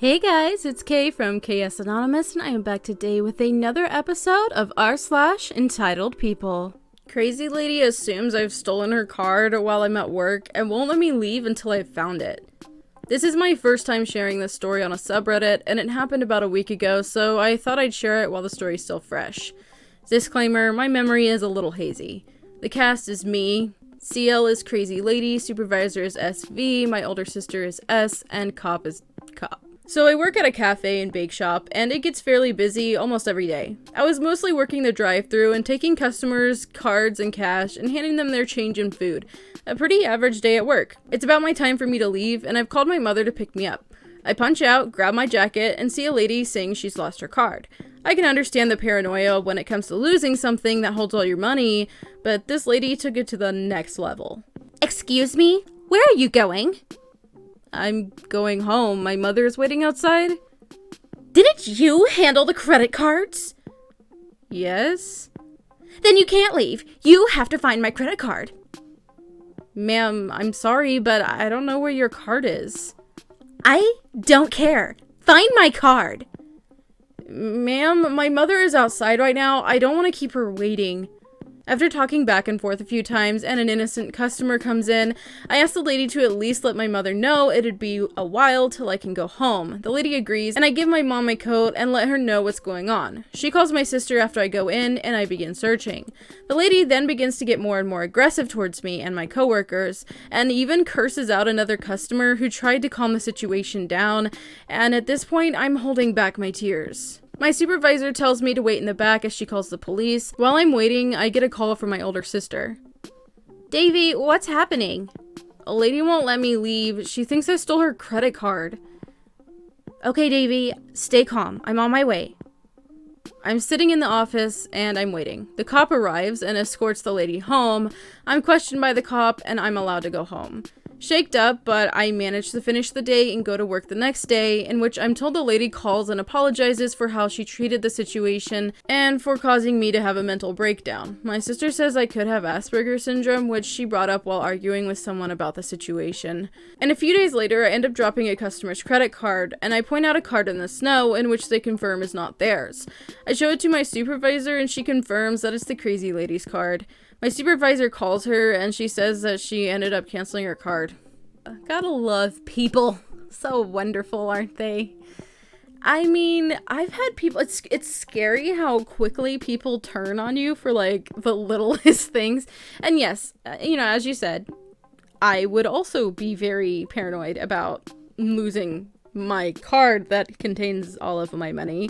Hey guys, it's Kay from KS Anonymous, and I am back today with another episode of r/Entitled People. Crazy lady assumes I've stolen her card while I'm at work and won't let me leave until I've found it. This is my first time sharing this story on a subreddit, and it happened about a week ago, so I thought I'd share it while the story's still fresh. Disclaimer, my memory is a little hazy. The cast is me, CL is Crazy Lady, Supervisor is SV, my older sister is S, and Cop is Cop. So I work at a cafe and bake shop, and it gets fairly busy almost every day. I was mostly working the drive-thru and taking customers' cards and cash and handing them their change and food. A pretty average day at work. It's about my time for me to leave, and I've called my mother to pick me up. I punch out, grab my jacket, and see a lady saying she's lost her card. I can understand the paranoia when it comes to losing something that holds all your money, but this lady took it to the next level. Excuse me? Where are you going? I'm going home. My mother is waiting outside. Didn't you handle the credit cards? Yes? Then you can't leave. You have to find my credit card. Ma'am, I'm sorry, but I don't know where your card is. I don't care. Find my card. Ma'am, my mother is outside right now. I don't want to keep her waiting. After talking back and forth a few times and an innocent customer comes in, I asked the lady to at least let my mother know it'd be a while till I can go home. The lady agrees, and I give my mom my coat and let her know what's going on. She calls my sister after I go in, and I begin searching. The lady then begins to get more and more aggressive towards me and my coworkers, and even curses out another customer who tried to calm the situation down, and at this point, I'm holding back my tears. My supervisor tells me to wait in the back as she calls the police. While I'm waiting, I get a call from my older sister. Davy, what's happening? A lady won't let me leave. She thinks I stole her credit card. Okay, Davy, stay calm. I'm on my way. I'm sitting in the office and I'm waiting. The cop arrives and escorts the lady home. I'm questioned by the cop and I'm allowed to go home. Shaked up, but I manage to finish the day and go to work the next day, in which I'm told the lady calls and apologizes for how she treated the situation and for causing me to have a mental breakdown. My sister says I could have Asperger's syndrome, which she brought up while arguing with someone about the situation. And a few days later, I end up dropping a customer's credit card, and I point out a card in the snow in which they confirm is not theirs. I show it to my supervisor and she confirms that it's the crazy lady's card. My supervisor calls her and she says that she ended up canceling her card. Gotta love people. So wonderful, aren't they? I mean, I've had people, it's scary how quickly people turn on you for like the littlest things. And yes, as you said, I would also be very paranoid about losing my card that contains all of my money,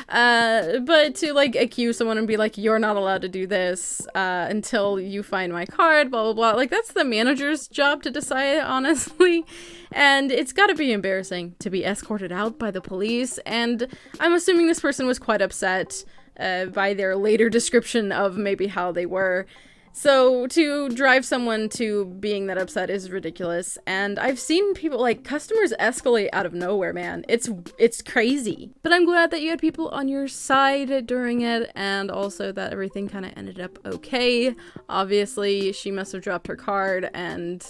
but to like accuse someone and be like, you're not allowed to do this until you find my card, blah blah blah, like that's the manager's job to decide, honestly. And it's got to be embarrassing to be escorted out by the police, and I'm assuming this person was quite upset by their later description of maybe how they were. So to drive someone to being that upset is ridiculous, and I've seen people, like, customers escalate out of nowhere, man. It's crazy. But I'm glad that you had people on your side during it, and also that everything kind of ended up okay. Obviously, she must have dropped her card, and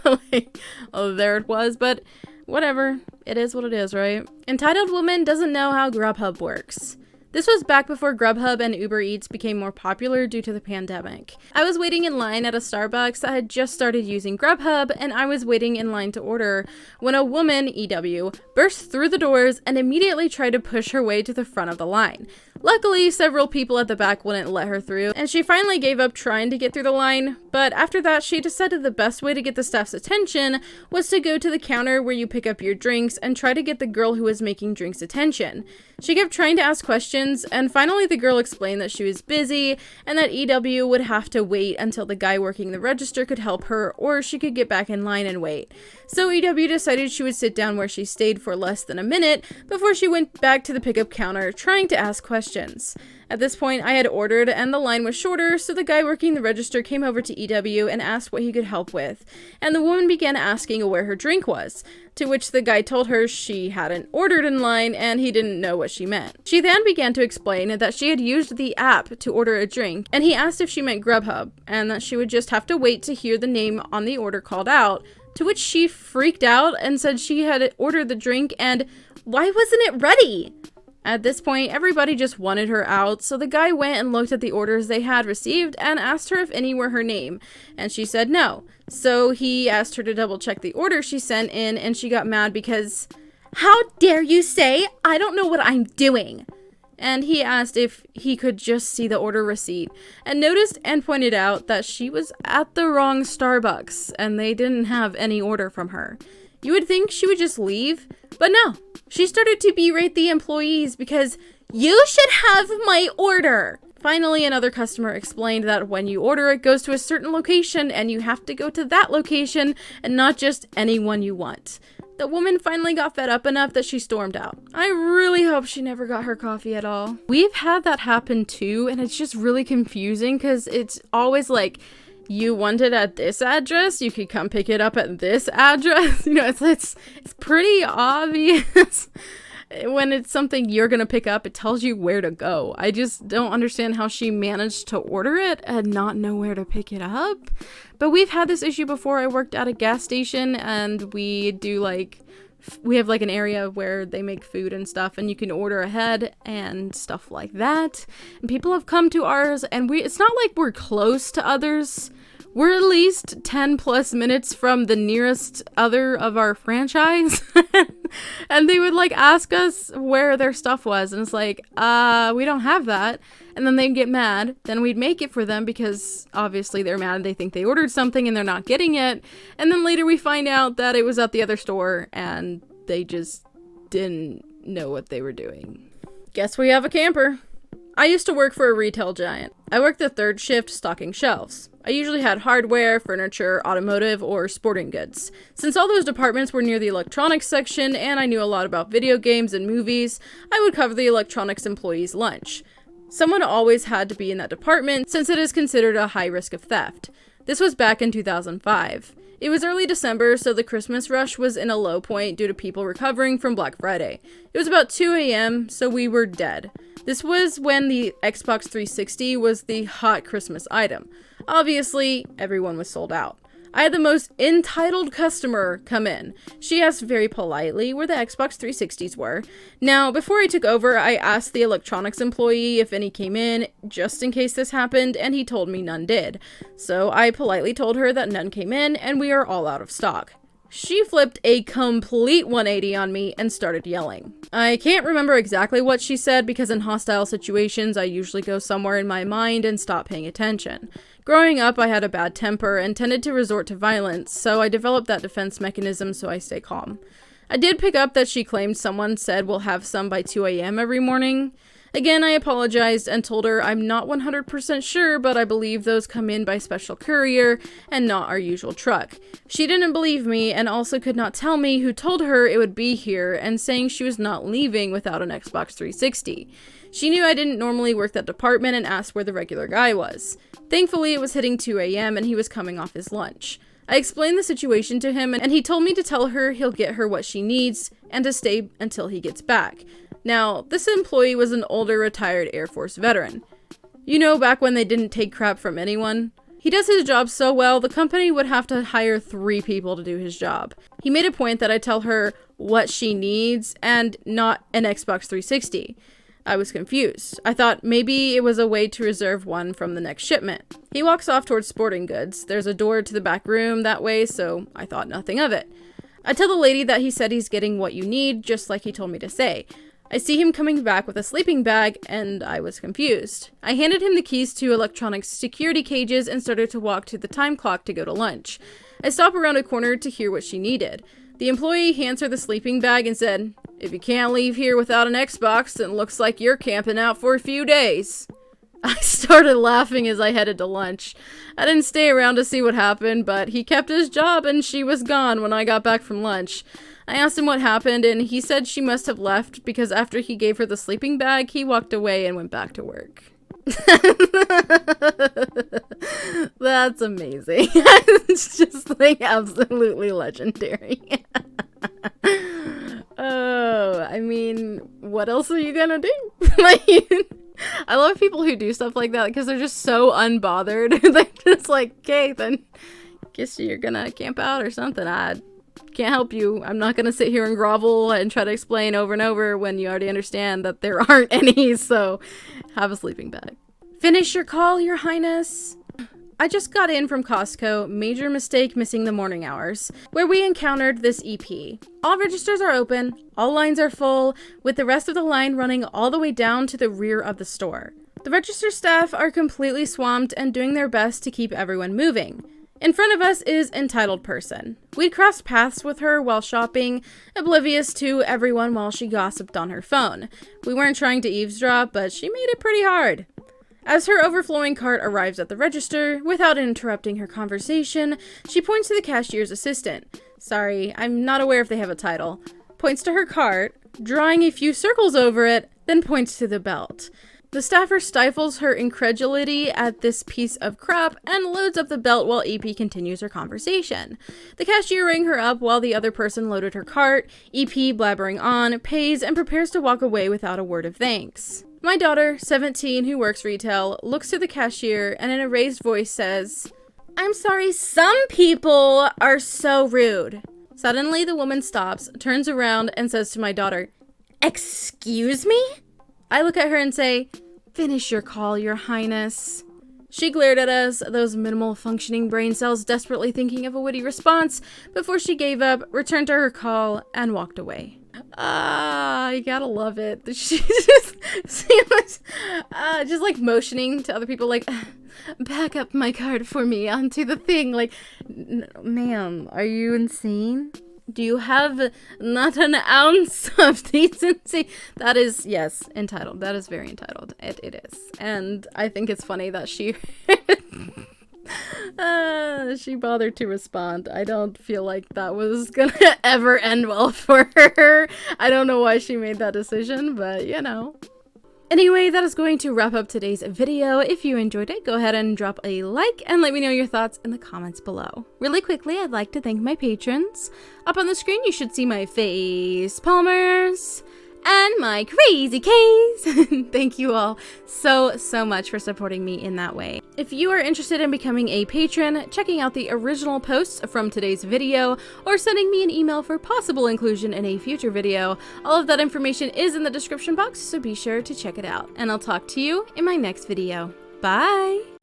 like, oh, there it was, but whatever. It is what it is, right? Entitled woman doesn't know how Grubhub works. This was back before Grubhub and Uber Eats became more popular due to the pandemic. I was waiting in line at a Starbucks that had just started using Grubhub, and I was waiting in line to order when a woman, EW, burst through the doors and immediately tried to push her way to the front of the line. Luckily, several people at the back wouldn't let her through, and she finally gave up trying to get through the line, but after that, she decided the best way to get the staff's attention was to go to the counter where you pick up your drinks and try to get the girl who was making drinks attention. She kept trying to ask questions, and finally the girl explained that she was busy and that EW would have to wait until the guy working the register could help her, or she could get back in line and wait. So EW decided she would sit down where she stayed for less than a minute before she went back to the pickup counter trying to ask questions. At this point, I had ordered and the line was shorter, so the guy working the register came over to EW and asked what he could help with, and the woman began asking where her drink was, to which the guy told her she hadn't ordered in line and he didn't know what she meant. She then began to explain that she had used the app to order a drink, and he asked if she meant Grubhub, and that she would just have to wait to hear the name on the order called out, to which she freaked out and said she had ordered the drink and why wasn't it ready? At this point, everybody just wanted her out, so the guy went and looked at the orders they had received and asked her if any were her name, and she said no. So he asked her to double check the order she sent in, and she got mad because, "How dare you say I don't know what I'm doing?" And he asked if he could just see the order receipt, and noticed and pointed out that she was at the wrong Starbucks, and they didn't have any order from her. You would think she would just leave, but no. She started to berate the employees because you should have my order. Finally, another customer explained that when you order, it goes to a certain location and you have to go to that location and not just any one you want. The woman finally got fed up enough that she stormed out. I really hope she never got her coffee at all. We've had that happen too, and it's just really confusing because it's always like, you want it at this address, you could come pick it up at this address. You know, it's pretty obvious. When it's something you're gonna pick up, it tells you where to go. I just don't understand how she managed to order it and not know where to pick it up. But we've had this issue before. I worked at a gas station and we have like an area where they make food and stuff and you can order ahead and stuff like that. And people have come to ours and it's not like we're close to others. We're at least 10 plus minutes from the nearest other of our franchise. And they would like ask us where their stuff was. And it's like, we don't have that. And then they'd get mad. Then we'd make it for them because obviously they're mad. They think they ordered something and they're not getting it. And then later we find out that it was at the other store and they just didn't know what they were doing. Guess we have a camper. I used to work for a retail giant. I worked the third shift stocking shelves. I usually had hardware, furniture, automotive, or sporting goods. Since all those departments were near the electronics section and I knew a lot about video games and movies, I would cover the electronics employees' lunch. Someone always had to be in that department since it is considered a high risk of theft. This was back in 2005. It was early December, so the Christmas rush was in a low point due to people recovering from Black Friday. It was about 2 a.m., so we were dead. This was when the Xbox 360 was the hot Christmas item. Obviously, everyone was sold out. I had the most entitled customer come in. She asked very politely where the Xbox 360s were. Now, before I took over, I asked the electronics employee if any came in, just in case this happened, and he told me none did. So I politely told her that none came in, and we are all out of stock. She flipped a complete 180 on me and started yelling. I can't remember exactly what she said because in hostile situations I usually go somewhere in my mind and stop paying attention. Growing up, I had a bad temper and tended to resort to violence, so I developed that defense mechanism so I stay calm. I did pick up that she claimed someone said we'll have some by 2 a.m. every morning. Again, I apologized and told her I'm not 100% sure, but I believe those come in by special courier and not our usual truck. She didn't believe me and also could not tell me who told her it would be here and saying she was not leaving without an Xbox 360. She knew I didn't normally work that department and asked where the regular guy was. Thankfully, it was hitting 2 a.m. and he was coming off his lunch. I explained the situation to him and he told me to tell her he'll get her what she needs and to stay until he gets back. Now, this employee was an older retired Air Force veteran. You know, back when they didn't take crap from anyone? He does his job so well, the company would have to hire 3 people to do his job. He made a point that I tell her what she needs and not an Xbox 360. I was confused. I thought maybe it was a way to reserve one from the next shipment. He walks off towards sporting goods. There's a door to the back room that way, so I thought nothing of it. I tell the lady that he said he's getting what you need, just like he told me to say. I see him coming back with a sleeping bag, and I was confused. I handed him the keys to electronics security cages and started to walk to the time clock to go to lunch. I stop around a corner to hear what she needed. The employee hands her the sleeping bag and said, "If you can't leave here without an Xbox, then it looks like you're camping out for a few days." I started laughing as I headed to lunch. I didn't stay around to see what happened, but he kept his job and she was gone when I got back from lunch. I asked him what happened, and he said she must have left because after he gave her the sleeping bag, he walked away and went back to work. That's amazing. It's just like absolutely legendary. Oh, I mean, what else are you gonna do? Like, I love people who do stuff like that because they're just so unbothered. They're just like, okay, then guess you're gonna camp out or something. I can't help you. I'm not gonna sit here and grovel and try to explain over and over when you already understand that there aren't any, so have a sleeping bag. Finish your call, Your Highness. I just got in from Costco, major mistake missing the morning hours, where we encountered this EP. All registers are open, all lines are full, with the rest of the line running all the way down to the rear of the store. The register staff are completely swamped and doing their best to keep everyone moving. In front of us is Entitled Person. We'd crossed paths with her while shopping, oblivious to everyone while she gossiped on her phone. We weren't trying to eavesdrop, but she made it pretty hard. As her overflowing cart arrives at the register, without interrupting her conversation, she points to the cashier's assistant. Sorry, I'm not aware if they have a title. Points to her cart, drawing a few circles over it, then points to the belt. The staffer stifles her incredulity at this piece of crap and loads up the belt while EP continues her conversation. The cashier rang her up while the other person loaded her cart, EP blabbering on, pays, and prepares to walk away without a word of thanks. My daughter, 17, who works retail, looks to the cashier and in a raised voice says, "I'm sorry, some people are so rude." Suddenly, the woman stops, turns around, and says to my daughter, "Excuse me?" I look at her and say, "Finish your call, Your Highness." She glared at us, those minimal functioning brain cells desperately thinking of a witty response, before she gave up, returned to her call, and walked away. You gotta love it. She just like motioning to other people, like, back up my card for me onto the thing. Like, ma'am, are you insane? Do you have not an ounce of decency? That is, yes, entitled. That is very entitled. It is. And I think it's funny that she she bothered to respond. I don't feel like that was gonna ever end well for her. I don't know why she made that decision, but you know. Anyway, that is going to wrap up today's video. If you enjoyed it, go ahead and drop a like and let me know your thoughts in the comments below. Really quickly, I'd like to thank my patrons. Up on the screen, you should see my face palmers and my crazy case. Thank you all so much for supporting me in that way. If you are interested in becoming a patron, checking out the original posts from today's video, or sending me an email for possible inclusion in a future video, all of that information is in the description box, so be sure to check it out. And I'll talk to you in my next video. Bye!